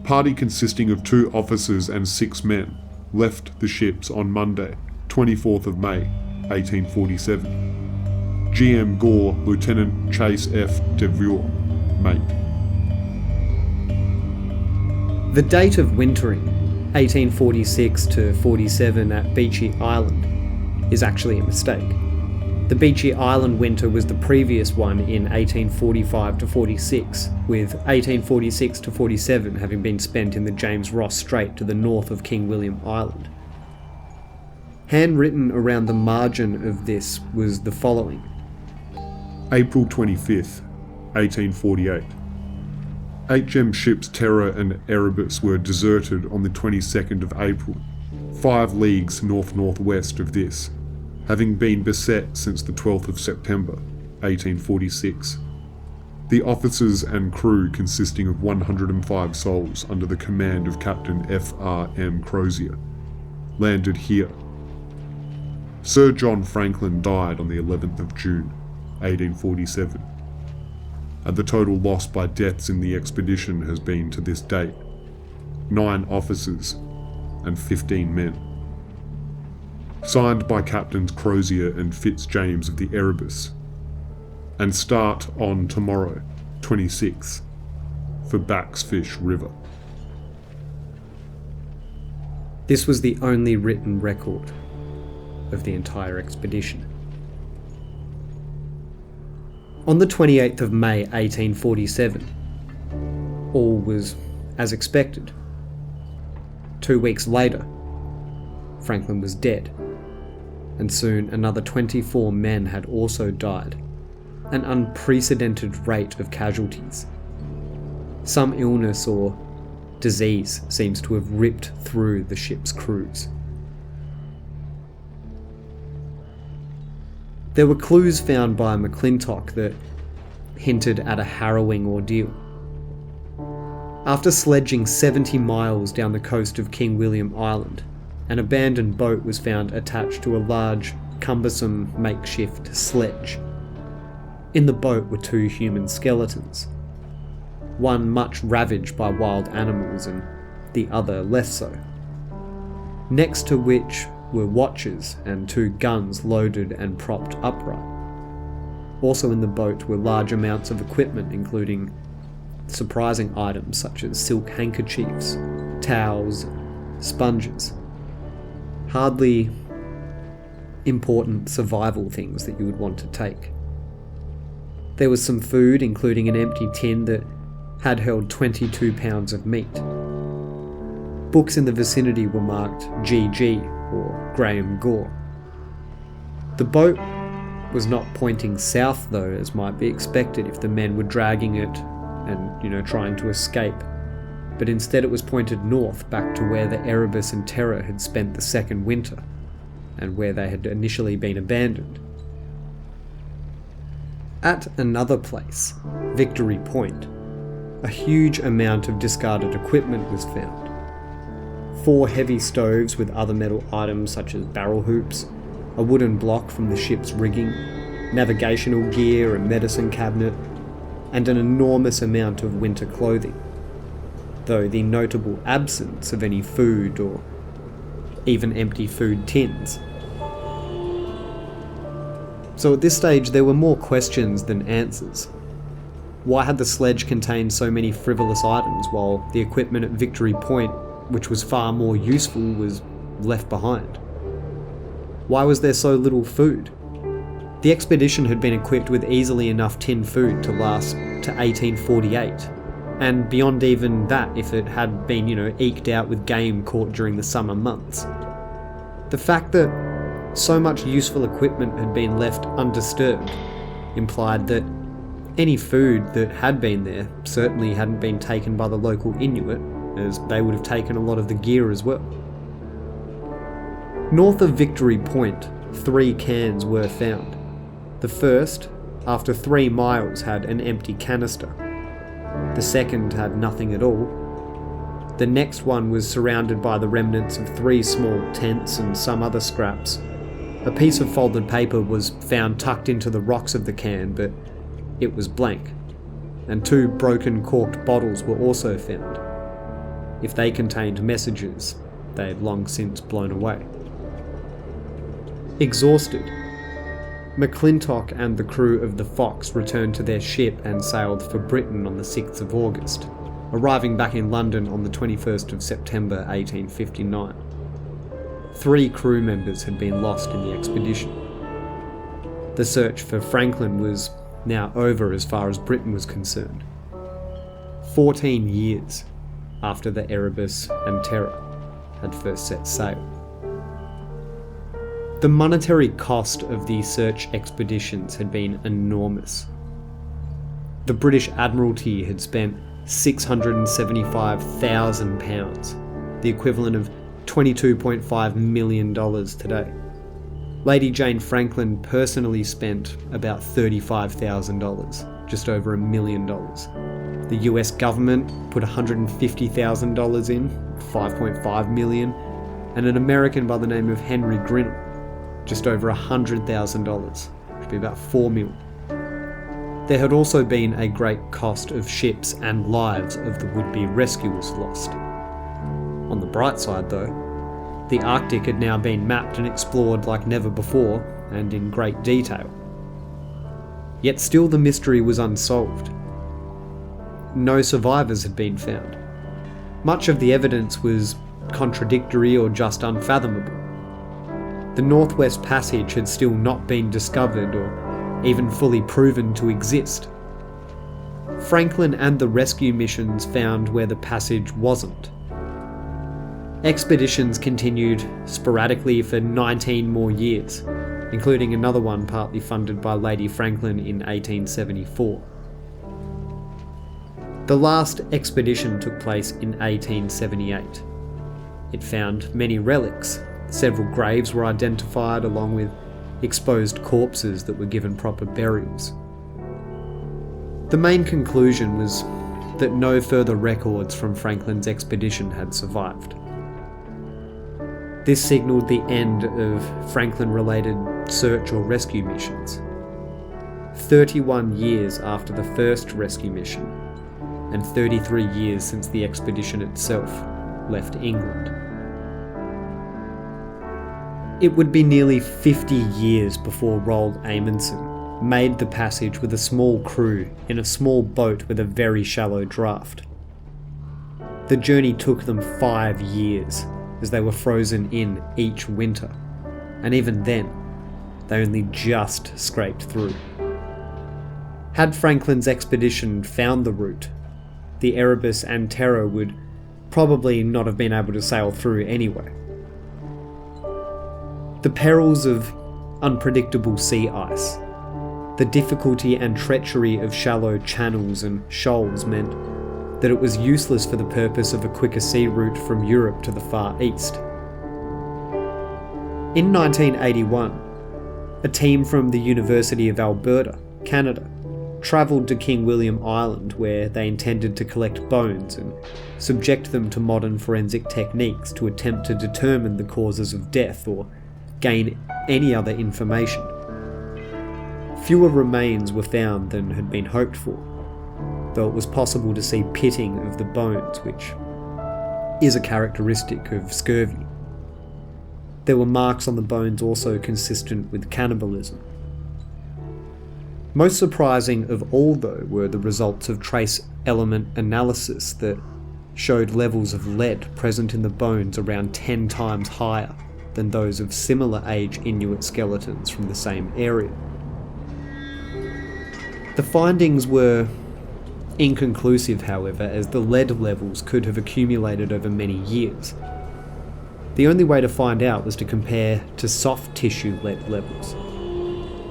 Party consisting of 2 officers and 6 men left the ships on Monday, 24th of May 1847. GM Gore, Lieutenant Chase F. Devure, mate. The date of wintering, 1846 to 47 at Beechey Island, is actually a mistake. The Beechey Island winter was the previous one in 1845 to 46, with 1846 to 47 having been spent in the James Ross Strait to the north of King William Island. Handwritten around the margin of this was the following: April 25th, 1848. HM ships Terror and Erebus were deserted on the 22nd of April, 5 leagues north-northwest of this, having been beset since the 12th of September, 1846. The officers and crew consisting of 105 souls under the command of Captain F.R.M. Crozier landed here. Sir John Franklin died on the 11th of June, 1847, and the total loss by deaths in the expedition has been to this date 9 officers and 15 men. Signed by Captains Crozier and Fitzjames of the Erebus, and start on tomorrow, 26th, for Backsfish River. This was the only written record of the entire expedition. On the 28th of May 1847, all was as expected. 2 weeks later, Franklin was dead, and soon another 24 men had also died, an unprecedented rate of casualties. Some illness or disease seems to have ripped through the ship's crews. There were clues found by McClintock that hinted at a harrowing ordeal. After sledging 70 miles down the coast of King William Island, an abandoned boat was found attached to a large, cumbersome makeshift sledge. In the boat were 2 human skeletons, one much ravaged by wild animals and the other less so, next to which were watches and 2 guns loaded and propped upright. Also in the boat were large amounts of equipment, including surprising items such as silk handkerchiefs, towels, sponges. Hardly important survival things that you would want to take. There was some food, including an empty tin that had held 22 pounds of meat. Books in the vicinity were marked GG or Graham Gore. The boat was not pointing south though, as might be expected if the men were dragging it and, trying to escape. But instead it was pointed north, back to where the Erebus and Terror had spent the second winter, and where they had initially been abandoned. At another place, Victory Point, a huge amount of discarded equipment was found. 4 heavy stoves with other metal items such as barrel hoops, a wooden block from the ship's rigging, navigational gear, a medicine cabinet, and an enormous amount of winter clothing, though the notable absence of any food or even empty food tins. So at this stage there were more questions than answers. Why had the sledge contained so many frivolous items while the equipment at Victory Point, which was far more useful, was left behind? Why was there so little food? The expedition had been equipped with easily enough tin food to last to 1848, and beyond even that if it had been, eked out with game caught during the summer months. The fact that so much useful equipment had been left undisturbed implied that any food that had been there certainly hadn't been taken by the local Inuit, as they would have taken a lot of the gear as well. North of Victory Point, 3 cairns were found. The first, after 3 miles, had an empty canister. The second had nothing at all. The next one was surrounded by the remnants of 3 small tents and some other scraps. A piece of folded paper was found tucked into the rocks of the cairn, but it was blank, and 2 broken corked bottles were also found. If they contained messages, they had long since blown away. Exhausted, McClintock and the crew of the Fox returned to their ship and sailed for Britain on the 6th of August, arriving back in London on the 21st of September 1859. 3 crew members had been lost in the expedition. The search for Franklin was now over as far as Britain was concerned. 14 years after the Erebus and Terror had first set sail. The monetary cost of the search expeditions had been enormous. The British Admiralty had spent £675,000, the equivalent of $22.5 million today. Lady Jane Franklin personally spent about $35,000, just over $1 million. The US government put $150,000 in, $5.5 million, and an American by the name of Henry Grinnell, just over $100,000, which would be about $4 million. There had also been a great cost of ships and lives of the would-be rescuers lost. On the bright side though, the Arctic had now been mapped and explored like never before, and in great detail. Yet still the mystery was unsolved. No survivors had been found. Much of the evidence was contradictory or just unfathomable. The Northwest Passage had still not been discovered or even fully proven to exist. Franklin and the rescue missions found where the passage wasn't. Expeditions continued sporadically for 19 more years, including another one partly funded by Lady Franklin in 1874. The last expedition took place in 1878. It found many relics. Several graves were identified, along with exposed corpses that were given proper burials. The main conclusion was that no further records from Franklin's expedition had survived. This signalled the end of Franklin-related search or rescue missions. 31 years after the first rescue mission, and 33 years since the expedition itself left England. It would be nearly 50 years before Roald Amundsen made the passage with a small crew in a small boat with a very shallow draft. The journey took them 5 years, as they were frozen in each winter, and even then, they only just scraped through. Had Franklin's expedition found the route, the Erebus and Terror would probably not have been able to sail through anyway. The perils of unpredictable sea ice, the difficulty and treachery of shallow channels and shoals meant that it was useless for the purpose of a quicker sea route from Europe to the Far East. In 1981, a team from the University of Alberta, Canada, travelled to King William Island where they intended to collect bones and subject them to modern forensic techniques to attempt to determine the causes of death or gain any other information. Fewer remains were found than had been hoped for, though it was possible to see pitting of the bones, which is a characteristic of scurvy. There were marks on the bones also consistent with cannibalism. Most surprising of all, though, were the results of trace element analysis that showed levels of lead present in the bones around 10 times higher than those of similar age Inuit skeletons from the same area. The findings were inconclusive, however, as the lead levels could have accumulated over many years. The only way to find out was to compare to soft tissue lead levels,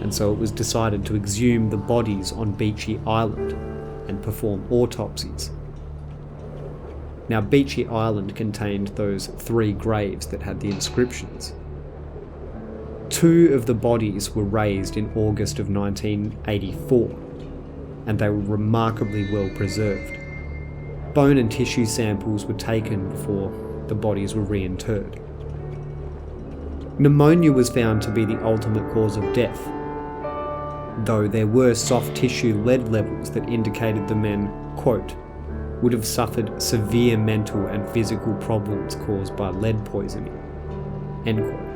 and so it was decided to exhume the bodies on Beechey Island and perform autopsies. Now, Beechey Island contained those 3 graves that had the inscriptions. 2 of the bodies were raised in August of 1984, and they were remarkably well preserved. Bone and tissue samples were taken before the bodies were reinterred. Pneumonia was found to be the ultimate cause of death, though there were soft tissue lead levels that indicated the men, quote, would have suffered severe mental and physical problems caused by lead poisoning, end quote.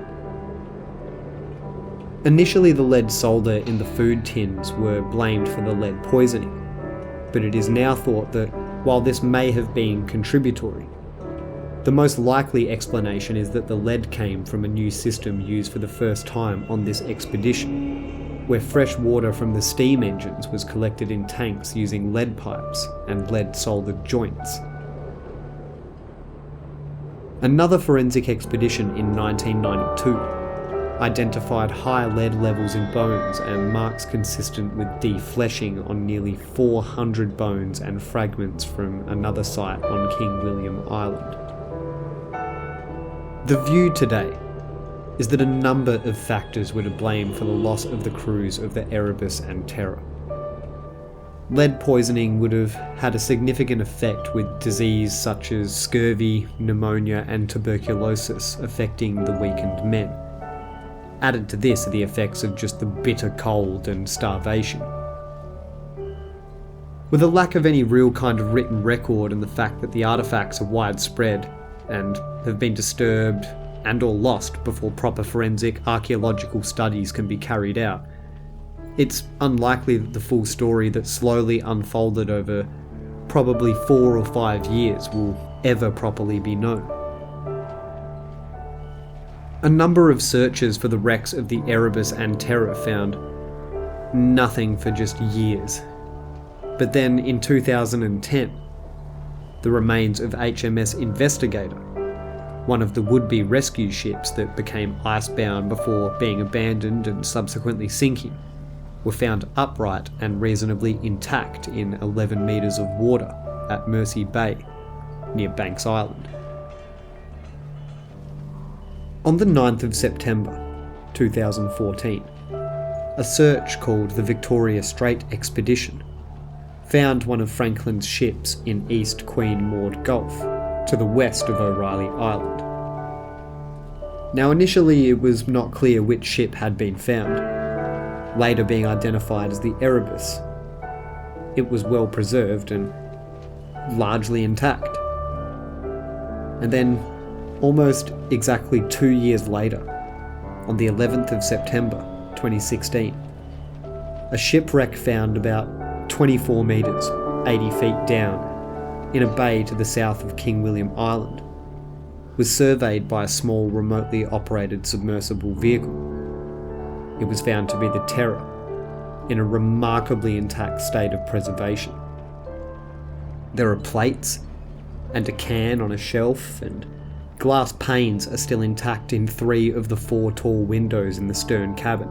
Initially, the lead solder in the food tins were blamed for the lead poisoning, but it is now thought that while this may have been contributory, the most likely explanation is that the lead came from a new system used for the first time on this expedition, where fresh water from the steam engines was collected in tanks using lead pipes and lead-soldered joints. Another forensic expedition in 1992 identified high lead levels in bones and marks consistent with defleshing on nearly 400 bones and fragments from another site on King William Island. The view today is that a number of factors were to blame for the loss of the crews of the Erebus and Terror. Lead poisoning would have had a significant effect, with disease such as scurvy, pneumonia and tuberculosis affecting the weakened men. Added to this are the effects of just the bitter cold and starvation. With a lack of any real kind of written record and the fact that the artefacts are widespread and have been disturbed and or lost before proper forensic archaeological studies can be carried out, it's unlikely that the full story that slowly unfolded over probably 4 or 5 years will ever properly be known. A number of searches for the wrecks of the Erebus and Terror found nothing for just years. But then in 2010, the remains of HMS Investigator, one of the would-be rescue ships that became icebound before being abandoned and subsequently sinking, were found upright and reasonably intact in 11 metres of water at Mersey Bay, near Banks Island. On the 9th of September 2014, a search called the Victoria Strait Expedition found one of Franklin's ships in East Queen Maud Gulf, to the west of O'Reilly Island. Now, initially it was not clear which ship had been found, later being identified as the Erebus. It was well preserved and largely intact. And then, almost exactly 2 years later, on the 11th of September 2016, a shipwreck found about 24 metres, 80 feet down, in a bay to the south of King William Island, was surveyed by a small remotely operated submersible vehicle. It was found to be the Terror, in a remarkably intact state of preservation. There are plates and a can on a shelf, and glass panes are still intact in 3 of the 4 tall windows in the stern cabin.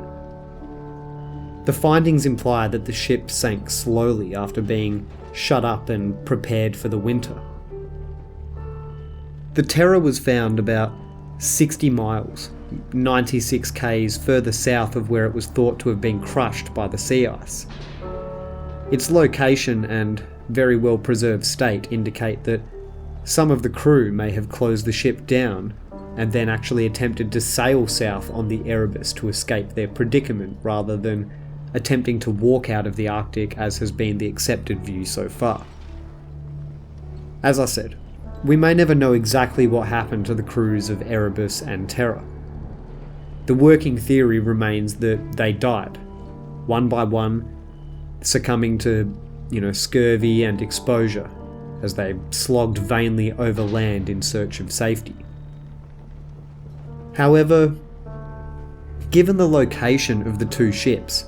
The findings imply that the ship sank slowly after being shut up and prepared for the winter. The Terror was found about 60 miles, 96 k's further south of where it was thought to have been crushed by the sea ice. Its location and very well preserved state indicate that some of the crew may have closed the ship down and then actually attempted to sail south on the Erebus to escape their predicament rather than attempting to walk out of the Arctic, as has been the accepted view so far. As I said, we may never know exactly what happened to the crews of Erebus and Terror. The working theory remains that they died, one by one, succumbing to, scurvy and exposure as they slogged vainly over land in search of safety. However, given the location of the 2 ships,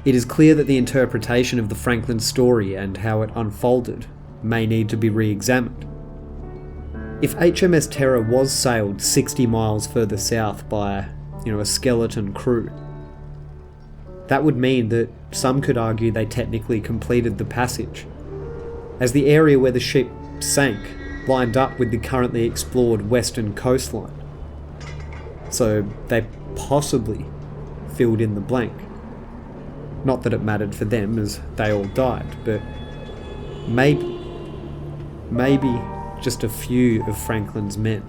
it is clear that the interpretation of the Franklin story and how it unfolded may need to be re-examined. If HMS Terror was sailed 60 miles further south by, a skeleton crew, that would mean that some could argue they technically completed the passage, as the area where the ship sank lined up with the currently explored western coastline. So they possibly filled in the blank. Not that it mattered for them, as they all died, but maybe just a few of Franklin's men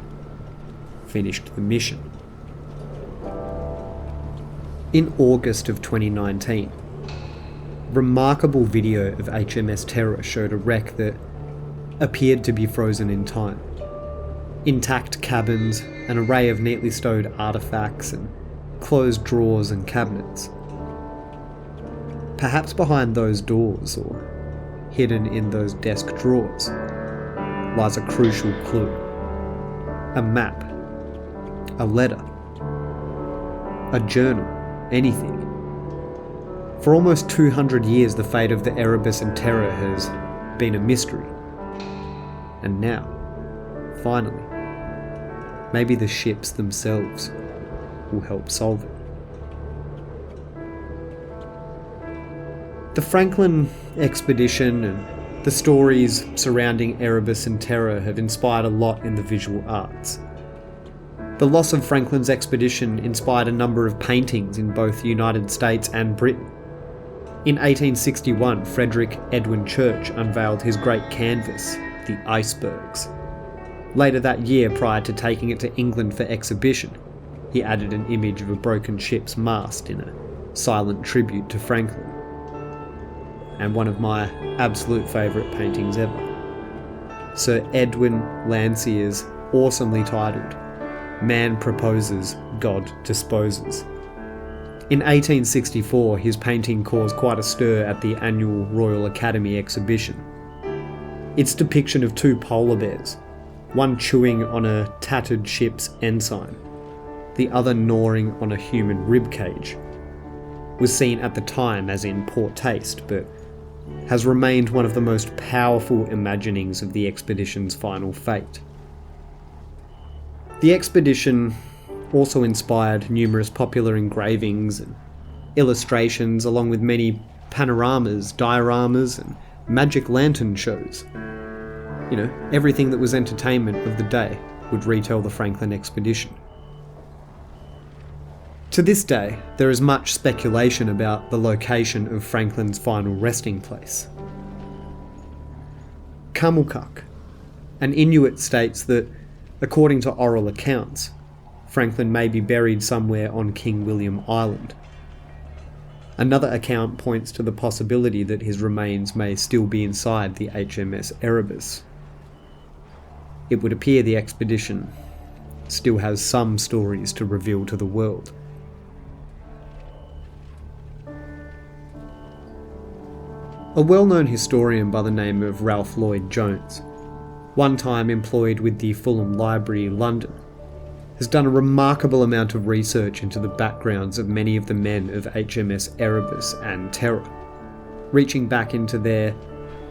finished the mission. In August of 2019, remarkable video of HMS Terror showed a wreck that appeared to be frozen in time. Intact cabins, an array of neatly stowed artifacts, and closed drawers and cabinets. Perhaps behind those doors, or hidden in those desk drawers, lies a crucial clue. A map. A letter. A journal. Anything. For almost 200 years, the fate of the Erebus and Terror has been a mystery. And now, finally, maybe the ships themselves will help solve it. The Franklin expedition and the stories surrounding Erebus and Terror have inspired a lot in the visual arts. The loss of Franklin's expedition inspired a number of paintings in both the United States and Britain. In 1861, Frederick Edwin Church unveiled his great canvas, The Icebergs. Later that year, prior to taking it to England for exhibition, he added an image of a broken ship's mast in a silent tribute to Franklin. And one of my absolute favourite paintings ever. Sir Edwin Landseer's awesomely titled Man Proposes, God Disposes. In 1864, his painting caused quite a stir at the annual Royal Academy exhibition. Its depiction of 2 polar bears, one chewing on a tattered ship's ensign, the other gnawing on a human ribcage, was seen at the time as in poor taste, but has remained one of the most powerful imaginings of the expedition's final fate. The expedition also inspired numerous popular engravings and illustrations, along with many panoramas, dioramas, and magic lantern shows. Everything that was entertainment of the day would retell the Franklin expedition. To this day, there is much speculation about the location of Franklin's final resting place. Kamukuk, an Inuit, states that, according to oral accounts, Franklin may be buried somewhere on King William Island. Another account points to the possibility that his remains may still be inside the HMS Erebus. It would appear the expedition still has some stories to reveal to the world. A well-known historian by the name of Ralph Lloyd Jones, one time employed with the Fulham Library in London, has done a remarkable amount of research into the backgrounds of many of the men of HMS Erebus and Terror, reaching back into their,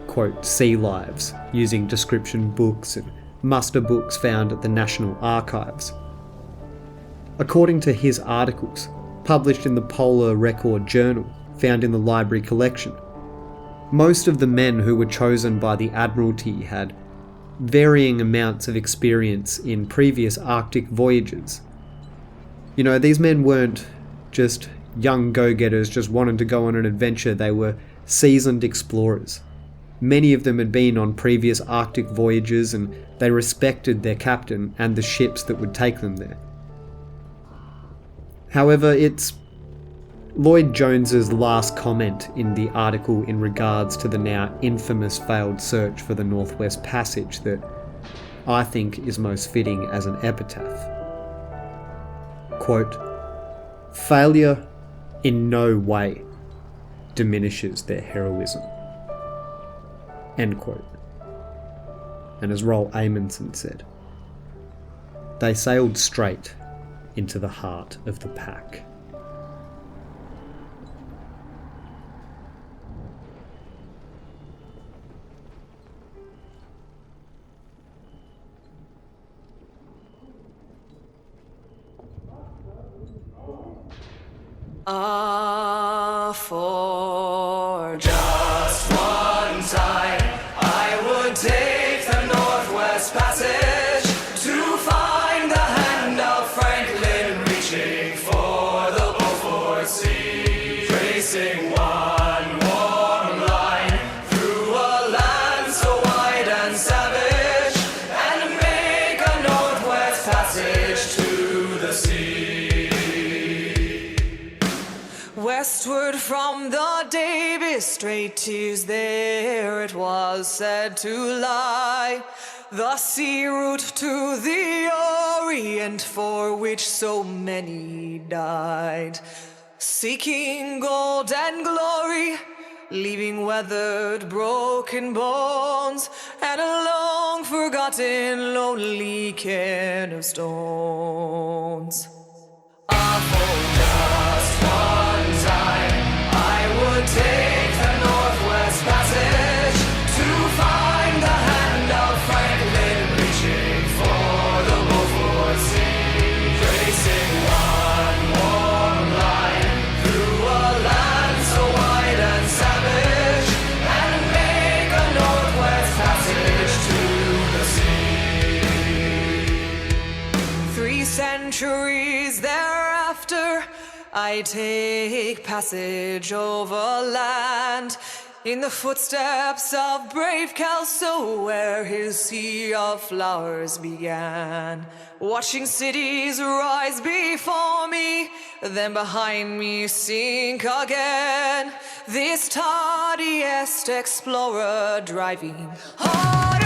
quote, sea lives, using description books and muster books found at the National Archives. According to his articles, published in the Polar Record Journal, found in the library collection, most of the men who were chosen by the Admiralty had varying amounts of experience in previous Arctic voyages. You know, these men weren't just young go-getters just wanting to go on an adventure, they were seasoned explorers. Many of them had been on previous Arctic voyages and they respected their captain and the ships that would take them there. However, it's Lloyd Jones's last comment in the article in regards to the now infamous failed search for the Northwest Passage that I think is most fitting as an epitaph. Quote, "Failure in no way diminishes their heroism." End quote. And as Roald Amundsen said, they sailed straight into the heart of the pack. For just one time, I would take the Northwest Passage to find the hand of Franklin reaching for the Beaufort Sea, tracing one warm line through a land so wide and savage, and make a Northwest Passage to the sea. Westward from the Davis Straits, there it was said to lie, the sea route to the Orient for which so many died, seeking gold and glory, leaving weathered, broken bones, and a long forgotten, lonely cairn of stones. Take the Northwest Passage to find the hand of Franklin reaching for the Beaufort Sea, tracing one warm line through a land so wide and savage, and make a Northwest Passage to the sea. 3 centuries thereafter, I take passage over land in the footsteps of brave Kelso, where his sea of flowers began. Watching cities rise before me, then behind me sink again. This tardiest explorer driving hard